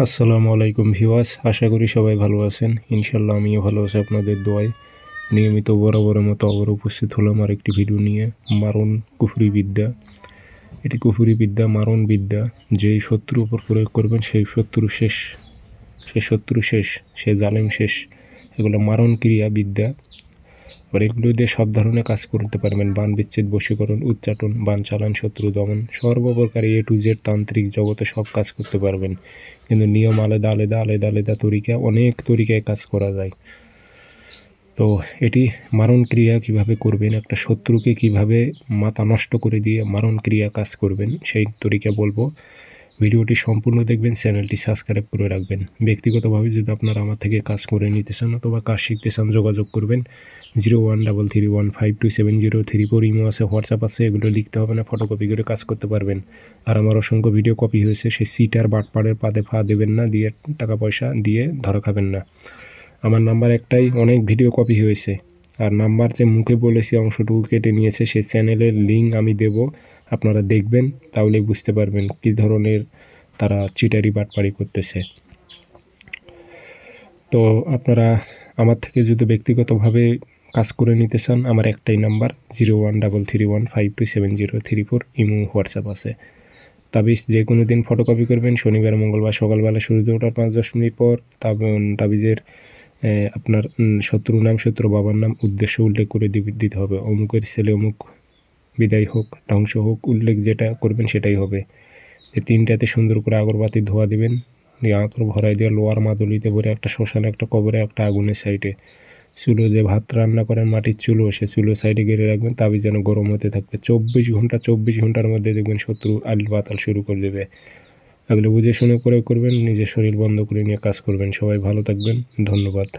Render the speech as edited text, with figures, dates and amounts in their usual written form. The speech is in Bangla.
আসসালামু আলাইকুম ভিউয়ার্স, আশা করি সবাই ভালো আছেন। ইনশাল্লাহ আমিও ভালো আছি আপনাদের দোয়ায়। নিয়মিত বরাবরের মতো আবার উপস্থিত হলাম আর একটি ভিডিও নিয়ে। মারণ কুফরি বিদ্যা, এটি কুফরি বিদ্যা, মারণ বিদ্যা। যেই শত্রুর উপর প্রয়োগ করবেন সেই শত্রু শেষ, সে জালেম শেষ। এগুলো মারণ ক্রিয়া বিদ্যা। আবার এগুলো দিয়ে সব ধরনের কাজ করতে পারবেন: বান বিচ্ছেদ, বশীকরণ, উচ্চাটন, বান চালান, শত্রু দমন, সর্বপ্রকার A to Z তান্ত্রিক জগতে সব কাজ করতে পারবেন। কিন্তু নিয়ম আলাদা তরিকা, অনেক তরিকায় কাজ করা যায়। তো এটি মারণ ক্রিয়া কীভাবে করবেন, একটা শত্রুকে কিভাবে মাথা নষ্ট করে দিয়ে মারণ ক্রিয়া কাজ করবেন সেই তরিকা বলবো। ভিডিওটি সম্পূর্ণ দেখবেন, চ্যানেলটি সাবস্ক্রাইব করে রাখবেন। ব্যক্তিগতভাবে যদি আপনারা আমার থেকে কাজ করে নিতে চান অথবা কাজ শিখতে চান, যোগাযোগ করবেন 0133152703 ইমো আছে, হোয়াটসঅ্যাপ আছে। এগুলো লিখতে হবে না, ফটোকপি করে কাজ করতে পারবেন। আর আমার অসংখ্য ভিডিও কপি হয়েছে, সেই সিটার বাটপাড়ের পাদে পা দেবেন না, দিয়ে টাকা পয়সা দিয়ে ধরা খাবেন না। আমার নাম্বার একটাই, অনেক ভিডিও কপি হয়েছে। আর নাম্বার যে মুখে বলেছি অংশটুকু কেটে নিয়েছে, সেই চ্যানেলের লিঙ্ক আমি দেব, আপনারা দেখবেন, তাহলে বুঝতে পারবেন কী ধরনের তারা চিটারি বাটপাড়ি করতেছে। তো আপনারা আমার থেকে যদি ব্যক্তিগতভাবে কাজ করে নিতে চান, আমার একটাই নাম্বার 0133152703 ইমো হোয়াটসঅ্যাপ আছে। তাবিজ যে কোনো দিন ফটোকপি করবেন, শনিবার মঙ্গলবার সকালবেলা সূর্য ওঠার 5-10 মিনিট পর। তাবিজের আপনার শত্রু নাম, শত্রু বাবার নাম, উদ্দেশ্য উল্লেখ করে দিতে হবে। অমুকের ছেলে অমুক বিদায় হোক, ধ্বংস হোক, উল্লেখ যেটা করবেন সেটাই হবে। যে 3টাতে সুন্দর করে আগরবাতি ধোয়া দিবেন, দিয়ে আতর ভরাই দিয়ে লোয়ার মাদুলিতে ভরে একটা শ্মশানে, একটা কবরে, একটা আগুনের সাইডে, চুলো যে ভাত রান্না করেন মাটির চুলো, সে চুলো সাইডে গেড়ে রাখবেন। তাবিজ যেন গরম হতে থাকবে 24 ঘন্টার মধ্যে দেখবেন শত্রু আল বাতাল শুরু করে দেবে। এগুলো বুঝে শুনে প্রয়োগ করবেন, নিজের শরীর বন্ধ করে নিয়ে কাজ করবেন। সবাই ভালো থাকবেন, ধন্যবাদ।